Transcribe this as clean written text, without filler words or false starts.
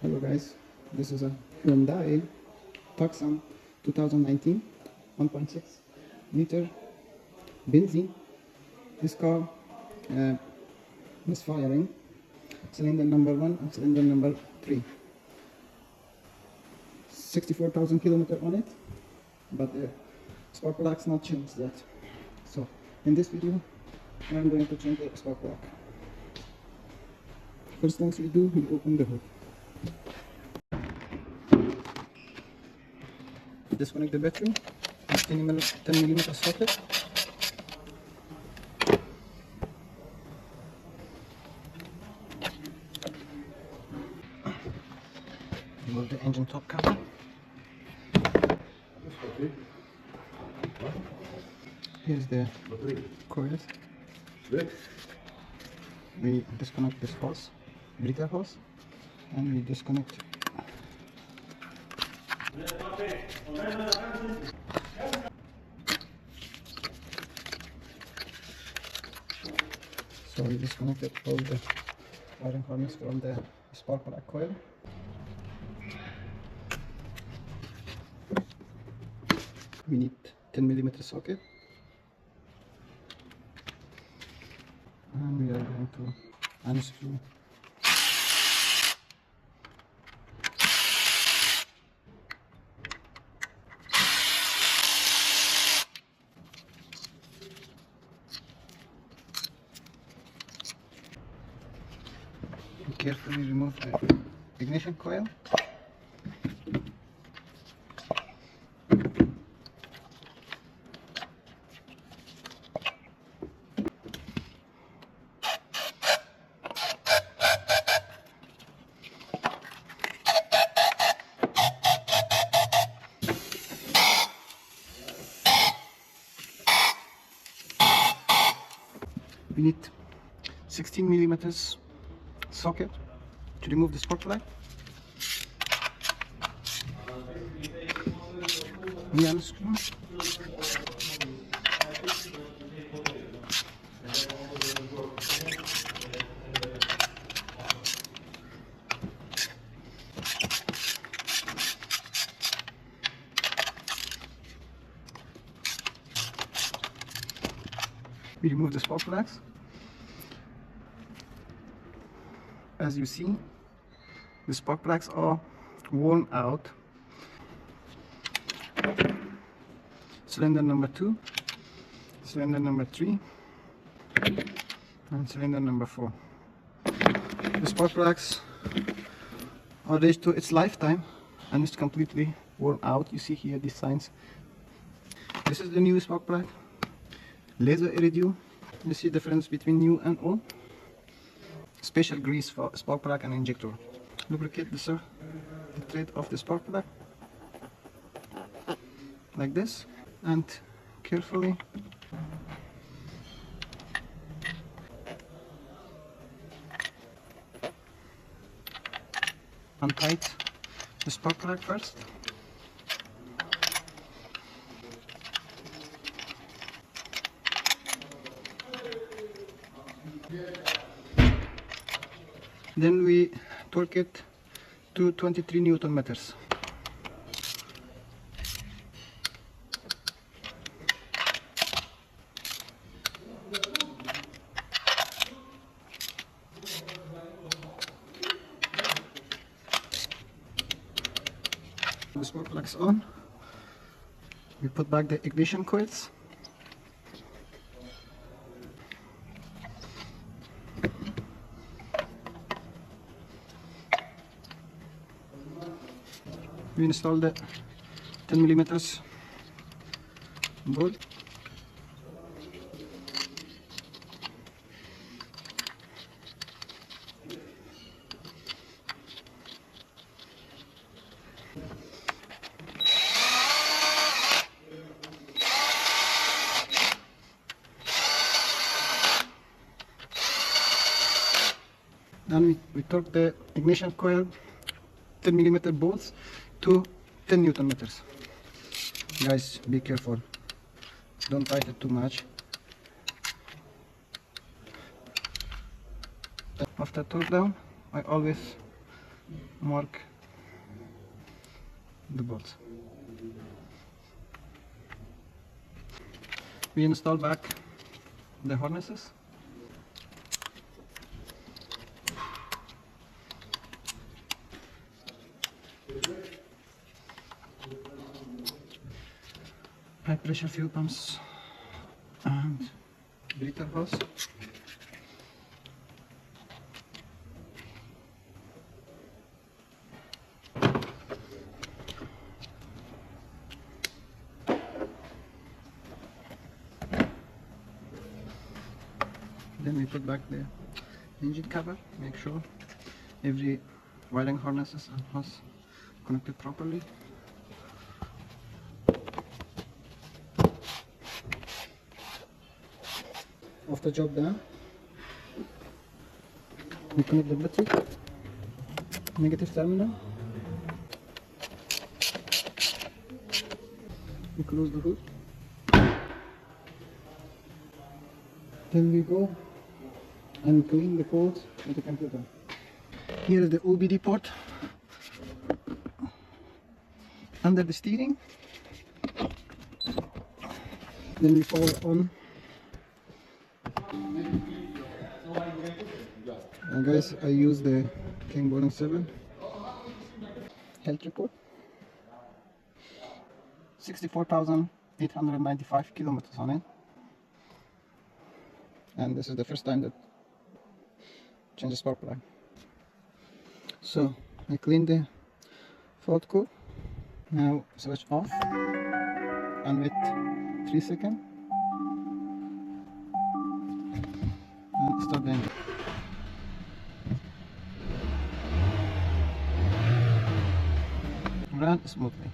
Hello guys, this is a Hyundai Tucson 2019 1.6 liter benzene. This car is firing cylinder number 1 and cylinder number 3. 64,000 kilometers on it, but the spark plug's not changed yet. So in this video I'm going to change the spark plug. First things we do, we open the hood. Disconnect the battery, 10mm socket. Remove the engine top cover. Here's the coils. We disconnect this hose, breather hose, and we disconnect. So we disconnected all the wiring harness from the spark plug coil. We need 10mm socket, and we are going to unscrew. Carefully remove the ignition coil. We need 16mm socket to remove the spark plug. We unscrew. We remove the spark plugs. As you see, the spark plugs are worn out. Cylinder number 2, cylinder number 3, and cylinder number 4. The spark plugs are reached to its lifetime and it's completely worn out. You see here these signs. This is the new spark plug, laser iridium. You see the difference between new and old. Special grease for spark plug and injector. Lubricate the thread of the spark plug like this, and carefully untight the spark plug first. Then we torque it to 23 Newton meters. The spark plug's on. We put back the ignition coils. We install the 10mm bolt. Then we torque the ignition coil 10mm bolts to 10 Newton meters. Guys, be careful, don't tighten it too much. After torque down, I always mark the bolts. We install back the harnesses. High pressure fuel pumps and breather hose. Then we put back the engine cover, make sure every wiring harness is connected properly. After job done, we connect the battery, negative terminal. We close the hood. Then we go and clean the port of the computer. Here is the OBD port under the steering. Then we power on. And guys, I use the King Boring 7 health report. 64,895 kilometers on it. And this is the first time that change the spark plug. So I clean the fault code. Now switch off and wait 3 seconds and start the engine. Run smoothly.